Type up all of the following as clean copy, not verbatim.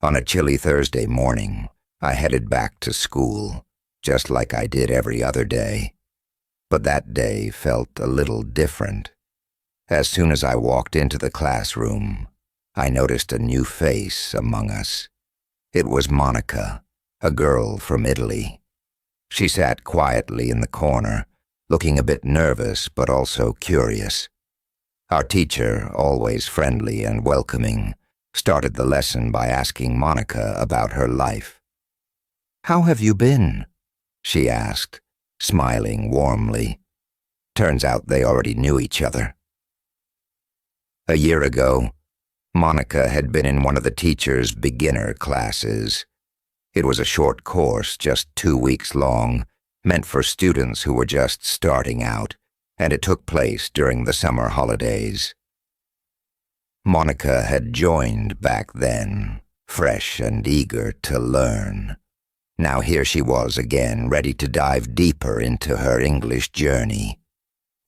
On a chilly Thursday morning, I headed back to school, just like I did every other day. But that day felt a little different. As soon as I walked into the classroom, I noticed a new face among us. It was Monica, a girl from Italy. She sat quietly in the corner, looking a bit nervous but also curious. Our teacher, always friendly and welcoming, started the lesson by asking Monica about her life. "How have you been?" she asked, smiling warmly. Turns out they already knew each other. A year ago, Monica had been in one of the teacher's beginner classes. It was a short course, just 2 weeks long, meant for students who were just starting out, and it took place during the summer holidays. Monica had joined back then, fresh and eager to learn. Now here she was again, ready to dive deeper into her English journey.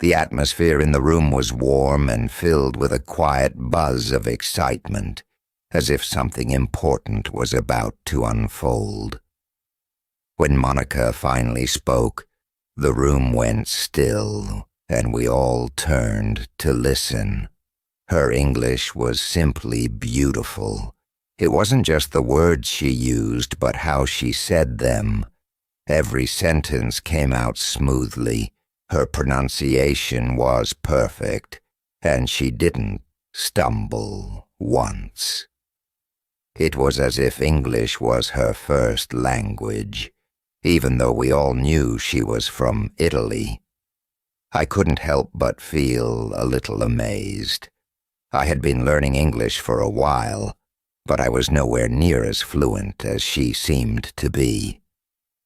The atmosphere in the room was warm and filled with a quiet buzz of excitement, as if something important was about to unfold. When Monica finally spoke, the room went still, and we all turned to listen. Her English was simply beautiful. It wasn't just the words she used, but how she said them. Every sentence came out smoothly. Her pronunciation was perfect, and she didn't stumble once. It was as if English was her first language, even though we all knew she was from Italy. I couldn't help but feel a little amazed. I had been learning English for a while, but I was nowhere near as fluent as she seemed to be.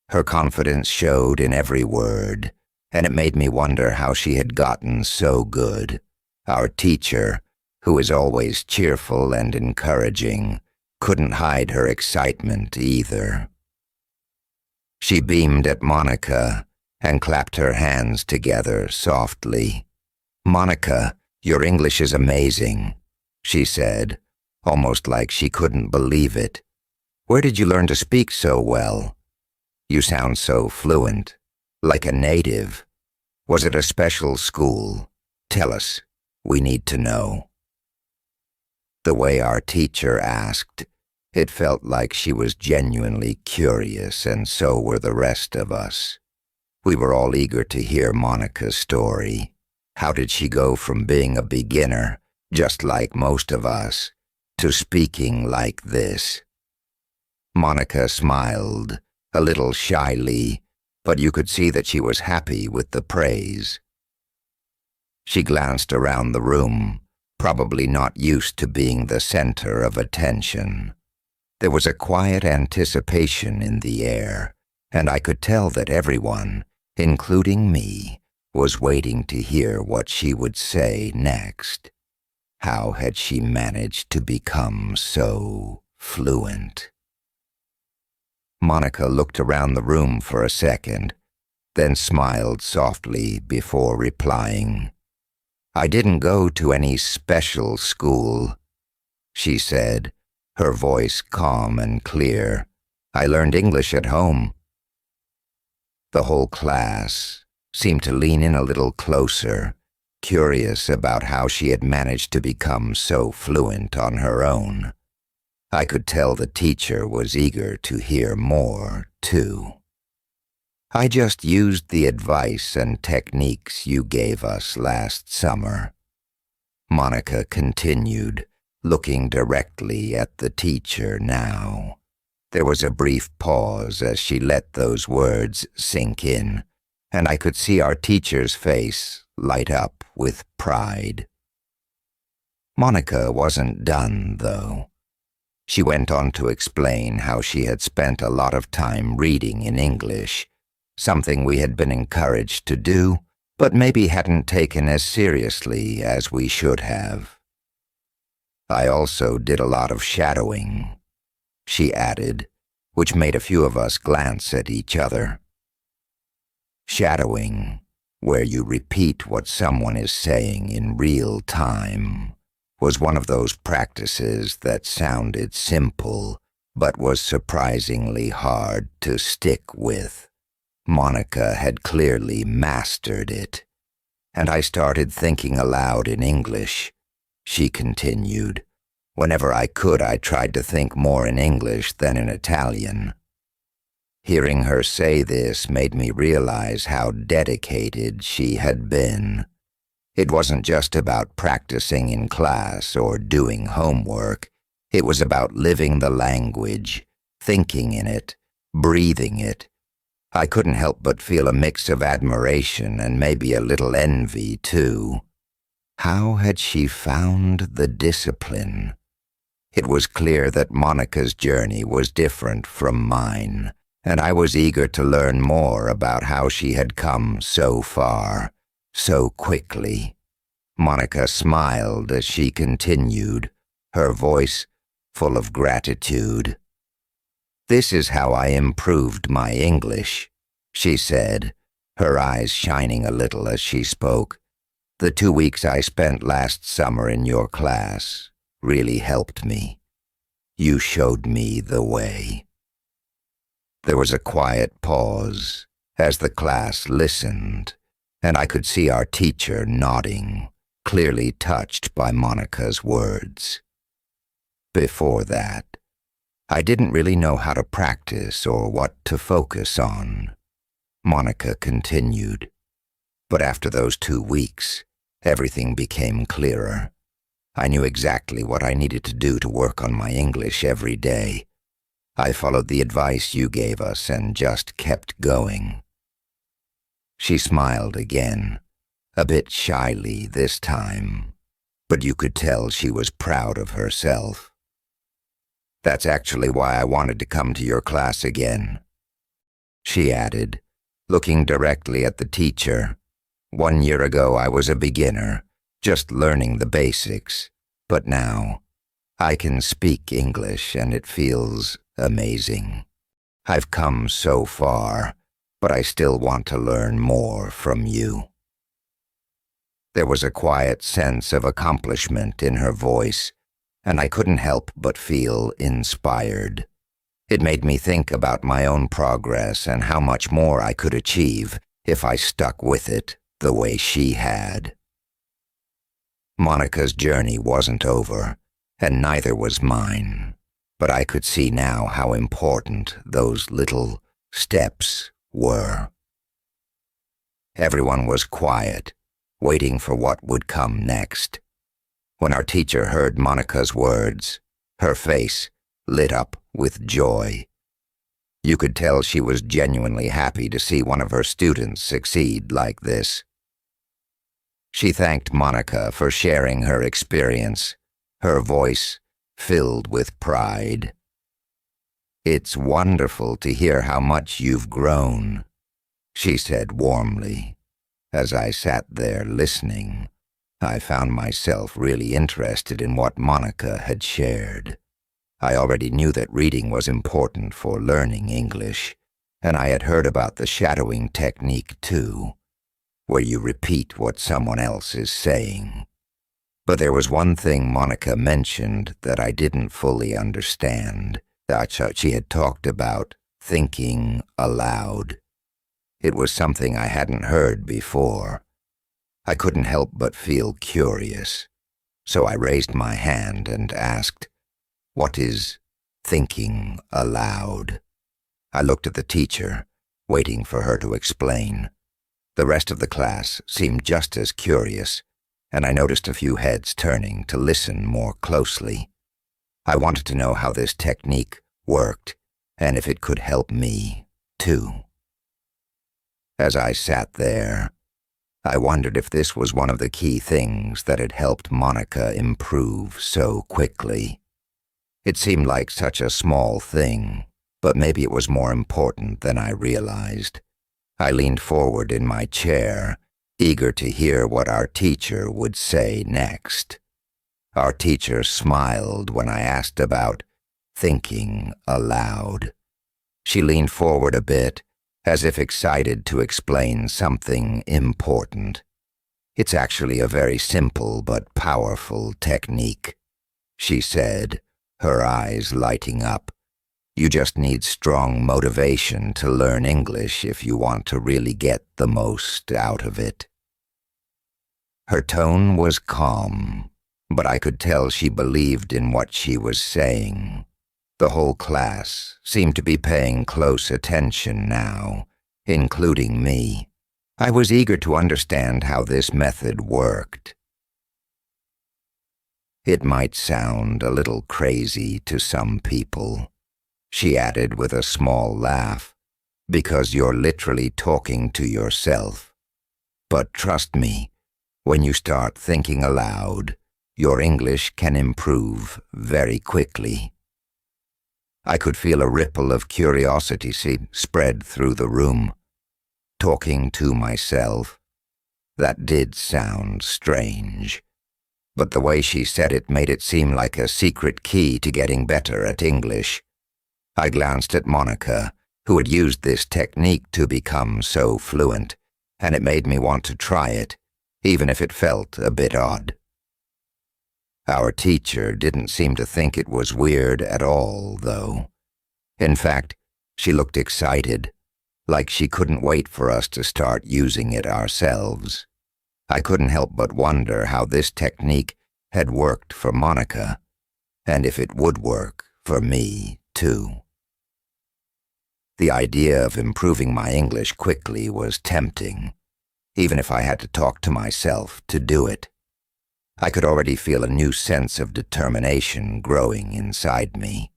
Her confidence showed in every word, and it made me wonder how she had gotten so good. Our teacher, who is always cheerful and encouraging, couldn't hide her excitement either. She beamed at Monica and clapped her hands together softly. "Monica, your English is amazing," she said, almost like she couldn't believe it. "Where did you learn to speak so well? You sound so fluent, like a native. Was it a special school? Tell us, we need to know." The way our teacher asked, it felt like she was genuinely curious, and so were the rest of us. We were all eager to hear Monica's story. How did she go from being a beginner, just like most of us, to speaking like this? Monica smiled, a little shyly, but you could see that she was happy with the praise. She glanced around the room, probably not used to being the center of attention. There was a quiet anticipation in the air, and I could tell that everyone, including me, was waiting to hear what she would say next. How had she managed to become so fluent? Monica looked around the room for a second, then smiled softly before replying. "I didn't go to any special school," she said, her voice calm and clear. "I learned English at home." The whole class seemed to lean in a little closer, curious about how she had managed to become so fluent on her own. I could tell the teacher was eager to hear more, too. "I just used the advice and techniques you gave us last summer," Monica continued, looking directly at the teacher now. There was a brief pause as she let those words sink in, and I could see our teacher's face light up with pride. Monica wasn't done, though. She went on to explain how she had spent a lot of time reading in English, something we had been encouraged to do, but maybe hadn't taken as seriously as we should have. "I also did a lot of shadowing," she added, which made a few of us glance at each other. Shadowing, where you repeat what someone is saying in real time, was one of those practices that sounded simple, but was surprisingly hard to stick with. Monica had clearly mastered it. And I started thinking aloud in English, she continued. Whenever I could, I tried to think more in English than in Italian. Hearing her say this made me realize how dedicated she had been. It wasn't just about practicing in class or doing homework. It was about living the language, thinking in it, breathing it. I couldn't help but feel a mix of admiration and maybe a little envy, too. How had she found the discipline? It was clear that Monica's journey was different from mine, and I was eager to learn more about how she had come so far, so quickly. Monica smiled as she continued, her voice full of gratitude. "This is how I improved my English," she said, her eyes shining a little as she spoke. "The 2 weeks I spent last summer in your class really helped me. You showed me the way." There was a quiet pause as the class listened, and I could see our teacher nodding, clearly touched by Monica's words. Before that, I didn't really know how to practice or what to focus on, Monica continued. But after those 2 weeks, everything became clearer. I knew exactly what I needed to do to work on my English every day. I followed the advice you gave us and just kept going. She smiled again, a bit shyly this time, but you could tell she was proud of herself. "That's actually why I wanted to come to your class again," she added, looking directly at the teacher. "1 year ago I was a beginner, just learning the basics, but now I can speak English and it feels amazing. I've come so far, but I still want to learn more from you." There was a quiet sense of accomplishment in her voice, and I couldn't help but feel inspired. It made me think about my own progress and how much more I could achieve if I stuck with it the way she had. Monica's journey wasn't over, and neither was mine, but I could see now how important those little steps were. Everyone was quiet, waiting for what would come next. When our teacher heard Monica's words, her face lit up with joy. You could tell she was genuinely happy to see one of her students succeed like this. She thanked Monica for sharing her experience, her voice filled with pride. "It's wonderful to hear how much you've grown," she said warmly. As I sat there listening, I found myself really interested in what Monica had shared. I already knew that reading was important for learning English, and I had heard about the shadowing technique too, where you repeat what someone else is saying. But there was one thing Monica mentioned that I didn't fully understand. She had talked about thinking aloud. It was something I hadn't heard before. I couldn't help but feel curious, so I raised my hand and asked, "What is thinking aloud?" I looked at the teacher, waiting for her to explain. The rest of the class seemed just as curious, and I noticed a few heads turning to listen more closely. I wanted to know how this technique worked, and if it could help me, too. As I sat there, I wondered if this was one of the key things that had helped Monica improve so quickly. It seemed like such a small thing, but maybe it was more important than I realized. I leaned forward in my chair, eager to hear what our teacher would say next. Our teacher smiled when I asked about thinking aloud. She leaned forward a bit, as if excited to explain something important. "It's actually a very simple but powerful technique," she said, her eyes lighting up. You just need strong motivation to learn English if you want to really get the most out of it." Her tone was calm, but I could tell she believed in what she was saying. The whole class seemed to be paying close attention now, including me. I was eager to understand how this method worked. "It might sound a little crazy to some people," she added with a small laugh, "because you're literally talking to yourself. But trust me, when you start thinking aloud, your English can improve very quickly." I could feel a ripple of curiosity spread through the room. Talking to myself, that did sound strange, but the way she said it made it seem like a secret key to getting better at English. I glanced at Monica, who had used this technique to become so fluent, and it made me want to try it, even if it felt a bit odd. Our teacher didn't seem to think it was weird at all, though. In fact, she looked excited, like she couldn't wait for us to start using it ourselves. I couldn't help but wonder how this technique had worked for Monica, and if it would work for me, too. The idea of improving my English quickly was tempting, even if I had to talk to myself to do it. I could already feel a new sense of determination growing inside me.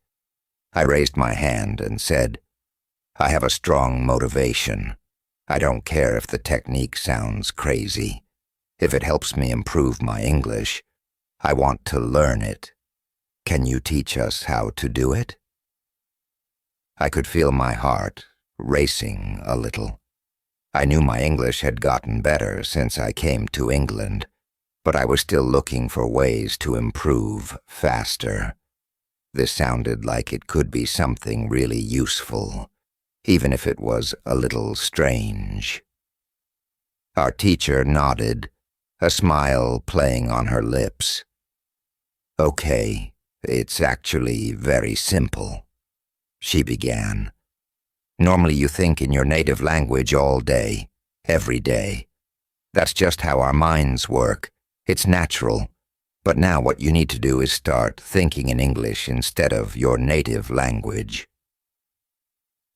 I raised my hand and said, "I have a strong motivation. I don't care if the technique sounds crazy. If it helps me improve my English, I want to learn it. Can you teach us how to do it?" I could feel my heart racing a little. I knew my English had gotten better since I came to England, but I was still looking for ways to improve faster. This sounded like it could be something really useful, even if it was a little strange. Our teacher nodded, a smile playing on her lips. "Okay, it's actually very simple," she began. "Normally you think in your native language all day, every day. That's just how our minds work. It's natural. But now what you need to do is start thinking in English instead of your native language."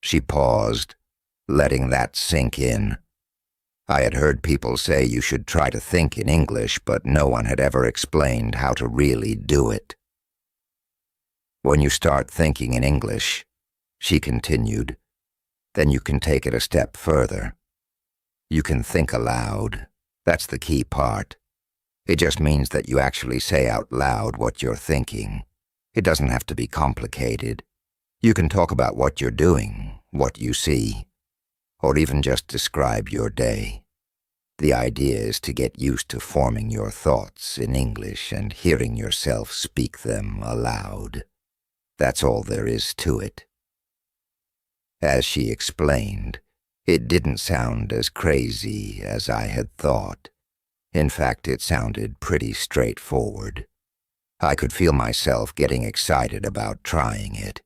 She paused, letting that sink in. I had heard people say you should try to think in English, but no one had ever explained how to really do it. "When you start thinking in English," she continued, "then you can take it a step further. You can think aloud. That's the key part. It just means that you actually say out loud what you're thinking. It doesn't have to be complicated. You can talk about what you're doing, what you see, or even just describe your day. The idea is to get used to forming your thoughts in English and hearing yourself speak them aloud. That's all there is to it." As she explained, it didn't sound as crazy as I had thought. In fact, it sounded pretty straightforward. I could feel myself getting excited about trying it.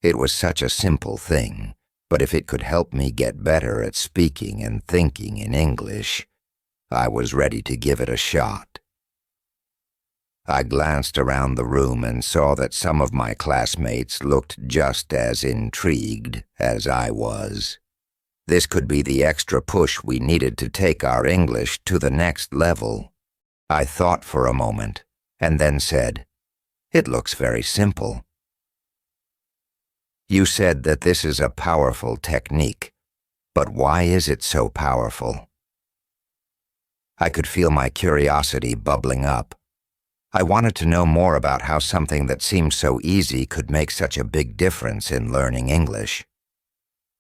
It was such a simple thing, but if it could help me get better at speaking and thinking in English, I was ready to give it a shot. I glanced around the room and saw that some of my classmates looked just as intrigued as I was. This could be the extra push we needed to take our English to the next level. I thought for a moment, and then said, "It looks very simple." "You said that this is a powerful technique, but why is it so powerful?" I could feel my curiosity bubbling up. I wanted to know more about how something that seemed so easy could make such a big difference in learning English.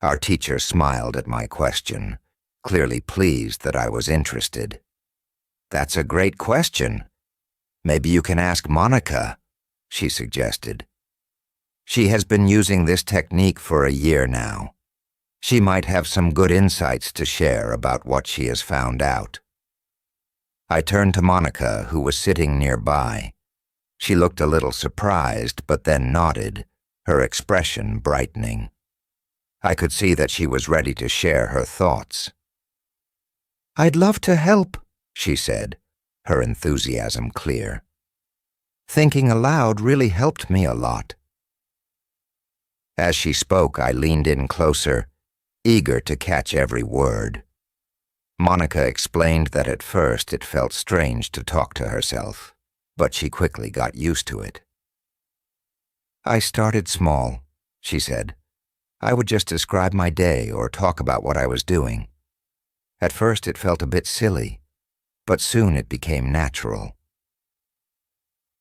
Our teacher smiled at my question, clearly pleased that I was interested. "That's a great question. Maybe you can ask Monica," she suggested. "She has been using this technique for a year now. She might have some good insights to share about what she has found out." I turned to Monica, who was sitting nearby. She looked a little surprised, but then nodded, her expression brightening. I could see that she was ready to share her thoughts. "I'd love to help," she said, her enthusiasm clear. "Thinking aloud really helped me a lot." As she spoke, I leaned in closer, eager to catch every word. Monica explained that at first it felt strange to talk to herself, but she quickly got used to it. "I started small," she said. "I would just describe my day or talk about what I was doing. At first it felt a bit silly, but soon it became natural."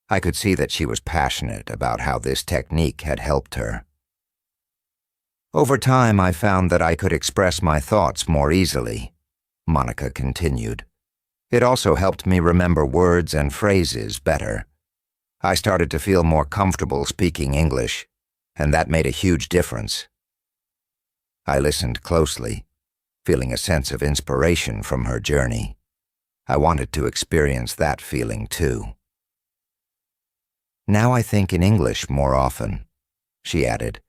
I could see that she was passionate about how this technique had helped her. "Over time, I found that I could express my thoughts more easily," Monica continued. "It also helped me remember words and phrases better. I started to feel more comfortable speaking English, and that made a huge difference." I listened closely, feeling a sense of inspiration from her journey. I wanted to experience that feeling too. "Now I think in English more often," she added.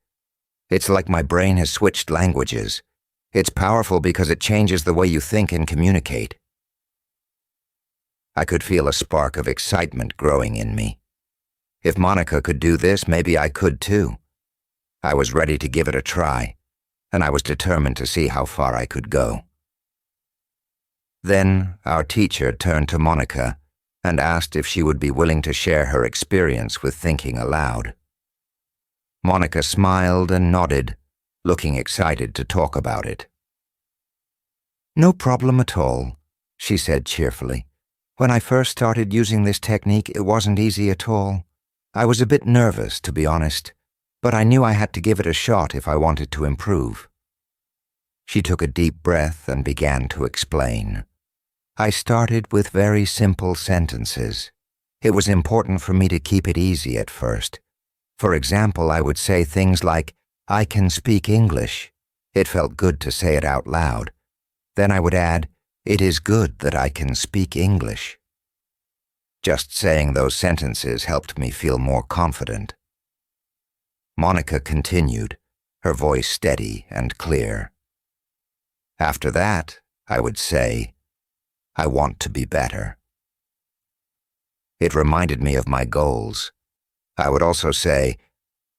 "It's like my brain has switched languages. It's powerful because it changes the way you think and communicate." I could feel a spark of excitement growing in me. If Monica could do this, maybe I could too. I was ready to give it a try, and I was determined to see how far I could go. Then our teacher turned to Monica and asked if she would be willing to share her experience with thinking aloud. Monica smiled and nodded, looking excited to talk about it. "No problem at all," she said cheerfully. "When I first started using this technique, it wasn't easy at all. I was a bit nervous, to be honest, but I knew I had to give it a shot if I wanted to improve." She took a deep breath and began to explain. "I started with very simple sentences. It was important for me to keep it easy at first. For example, I would say things like, 'I can speak English.' It felt good to say it out loud. Then I would add, 'It is good that I can speak English.' Just saying those sentences helped me feel more confident." Monica continued, her voice steady and clear. "After that, I would say, 'I want to be better.' It reminded me of my goals. I would also say,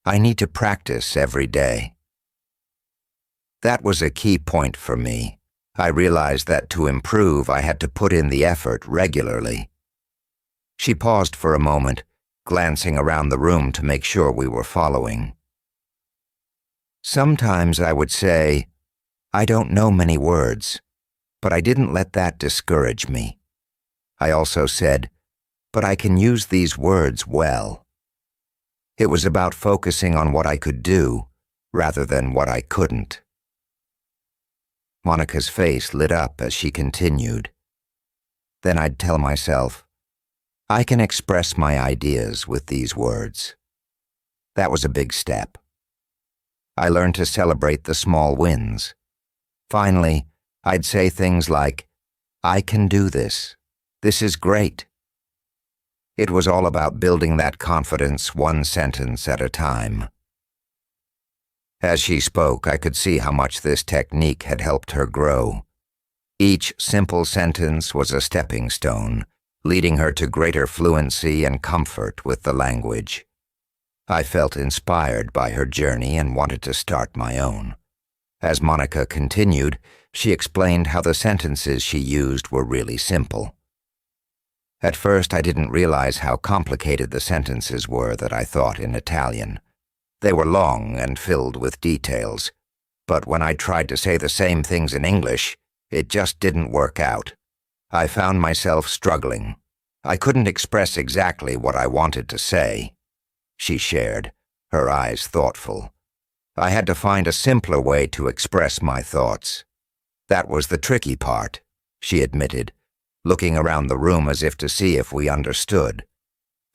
'I need to practice every day.' That was a key point for me. I realized that to improve, I had to put in the effort regularly." She paused for a moment, glancing around the room to make sure we were following. "Sometimes I would say, 'I don't know many words,' but I didn't let that discourage me. I also said, 'But I can use these words well.' It was about focusing on what I could do, rather than what I couldn't." Monica's face lit up as she continued. Then I'd tell myself, "I can express my ideas with these words." That was a big step. I learned to celebrate the small wins. Finally, I'd say things like, "I can do this. This is great." It was all about building that confidence one sentence at a time. As she spoke, I could see how much this technique had helped her grow. Each simple sentence was a stepping stone, leading her to greater fluency and comfort with the language. I felt inspired by her journey and wanted to start my own. As Monica continued, she explained how the sentences she used were really simple. At first, I didn't realize how complicated the sentences were that I thought in Italian. They were long and filled with details, but when I tried to say the same things in English, it just didn't work out. I found myself struggling. I couldn't express exactly what I wanted to say. She shared, her eyes thoughtful. I had to find a simpler way to express my thoughts. That was the tricky part, she admitted, looking around the room as if to see if we understood.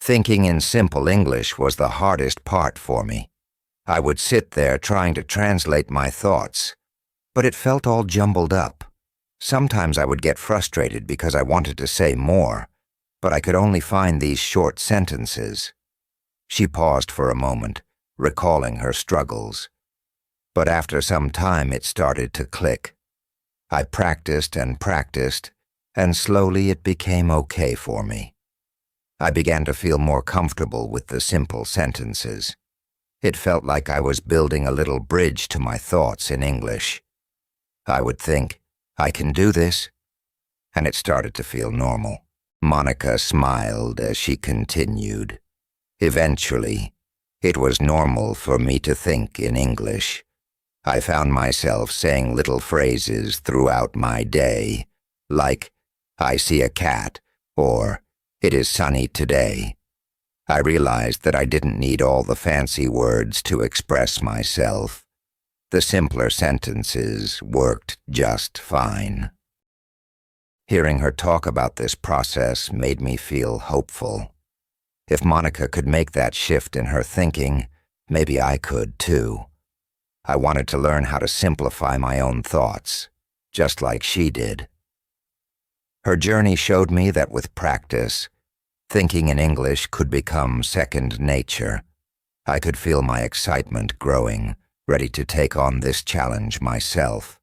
Thinking in simple English was the hardest part for me. I would sit there trying to translate my thoughts, but it felt all jumbled up. Sometimes I would get frustrated because I wanted to say more, but I could only find these short sentences. She paused for a moment, recalling her struggles. But after some time it started to click. I practiced and practiced, and slowly it became okay for me. I began to feel more comfortable with the simple sentences. It felt like I was building a little bridge to my thoughts in English. I would think, I can do this, and it started to feel normal. Monica smiled as she continued. Eventually, it was normal for me to think in English. I found myself saying little phrases throughout my day, like, I see a cat, or, it is sunny today. I realized that I didn't need all the fancy words to express myself. The simpler sentences worked just fine. Hearing her talk about this process made me feel hopeful. If Monica could make that shift in her thinking, maybe I could too. I wanted to learn how to simplify my own thoughts, just like she did. Her journey showed me that with practice, thinking in English could become second nature. I could feel my excitement growing, ready to take on this challenge myself.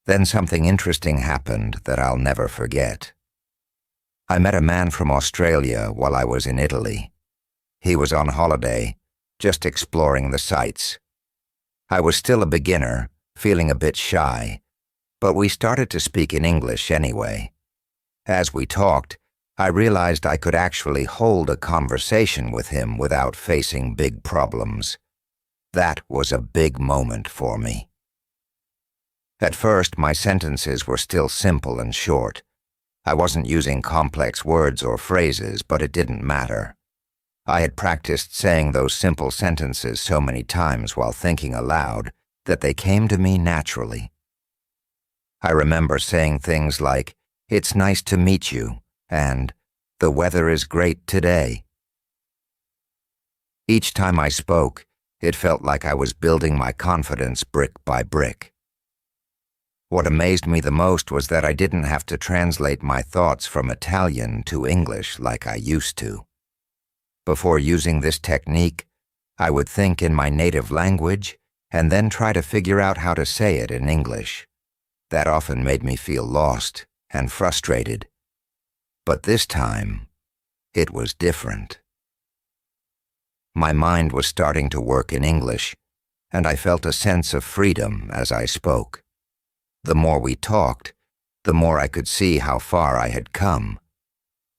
Then something interesting happened that I'll never forget. I met a man from Australia while I was in Italy. He was on holiday, just exploring the sights. I was still a beginner, feeling a bit shy, but we started to speak in English anyway. As we talked, I realized I could actually hold a conversation with him without facing big problems. That was a big moment for me. At first, my sentences were still simple and short. I wasn't using complex words or phrases, but it didn't matter. I had practiced saying those simple sentences so many times while thinking aloud that they came to me naturally. I remember saying things like, "It's nice to meet you," and "The weather is great today." Each time I spoke, it felt like I was building my confidence brick by brick. What amazed me the most was that I didn't have to translate my thoughts from Italian to English like I used to. Before using this technique, I would think in my native language and then try to figure out how to say it in English. That often made me feel lost and frustrated. But this time, it was different. My mind was starting to work in English, and I felt a sense of freedom as I spoke. The more we talked, the more I could see how far I had come.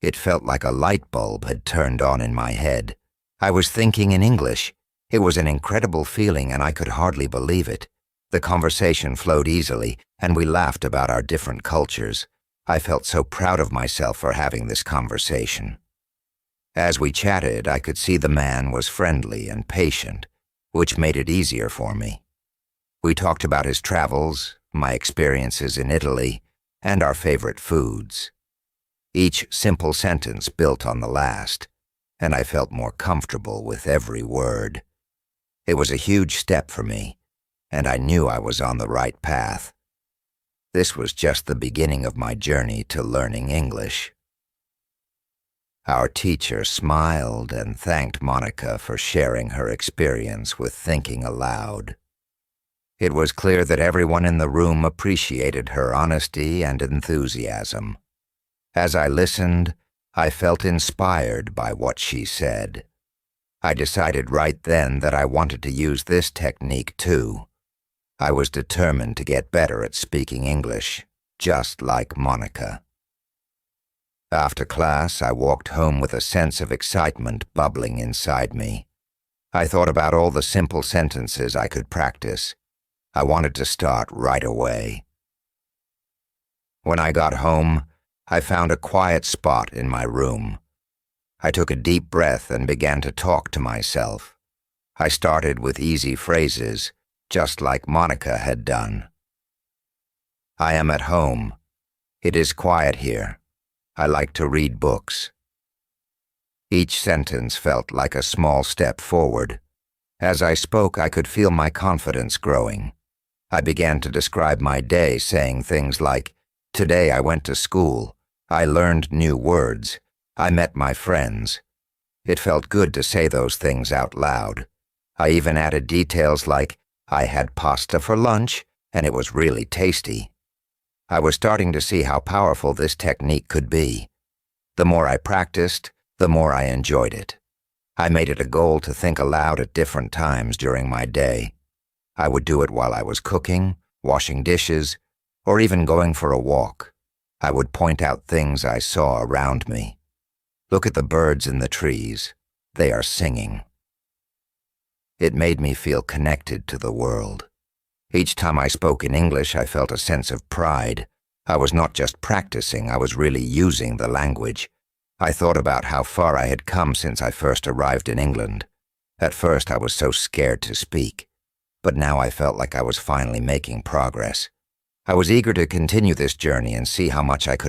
It felt like a light bulb had turned on in my head. I was thinking in English. It was an incredible feeling, and I could hardly believe it. The conversation flowed easily, and we laughed about our different cultures. I felt so proud of myself for having this conversation. As we chatted, I could see the man was friendly and patient, which made it easier for me. We talked about his travels, my experiences in Italy, and our favorite foods. Each simple sentence built on the last, and I felt more comfortable with every word. It was a huge step for me, and I knew I was on the right path. This was just the beginning of my journey to learning English. Our teacher smiled and thanked Monica for sharing her experience with thinking aloud. It was clear that everyone in the room appreciated her honesty and enthusiasm. As I listened, I felt inspired by what she said. I decided right then that I wanted to use this technique too. I was determined to get better at speaking English, just like Monica. After class, I walked home with a sense of excitement bubbling inside me. I thought about all the simple sentences I could practice. I wanted to start right away. When I got home, I found a quiet spot in my room. I took a deep breath and began to talk to myself. I started with easy phrases, just like Monica had done. I am at home. It is quiet here. I like to read books. Each sentence felt like a small step forward. As I spoke, I could feel my confidence growing. I began to describe my day, saying things like, "Today I went to school. I learned new words. I met my friends." It felt good to say those things out loud. I even added details like, I had pasta for lunch, and it was really tasty. I was starting to see how powerful this technique could be. The more I practiced, the more I enjoyed it. I made it a goal to think aloud at different times during my day. I would do it while I was cooking, washing dishes, or even going for a walk. I would point out things I saw around me. Look at the birds in the trees. They are singing. It made me feel connected to the world. Each time I spoke in English, I felt a sense of pride. I was not just practicing, I was really using the language. I thought about how far I had come since I first arrived in England. At first, I was so scared to speak, but now I felt like I was finally making progress. I was eager to continue this journey and see how much I could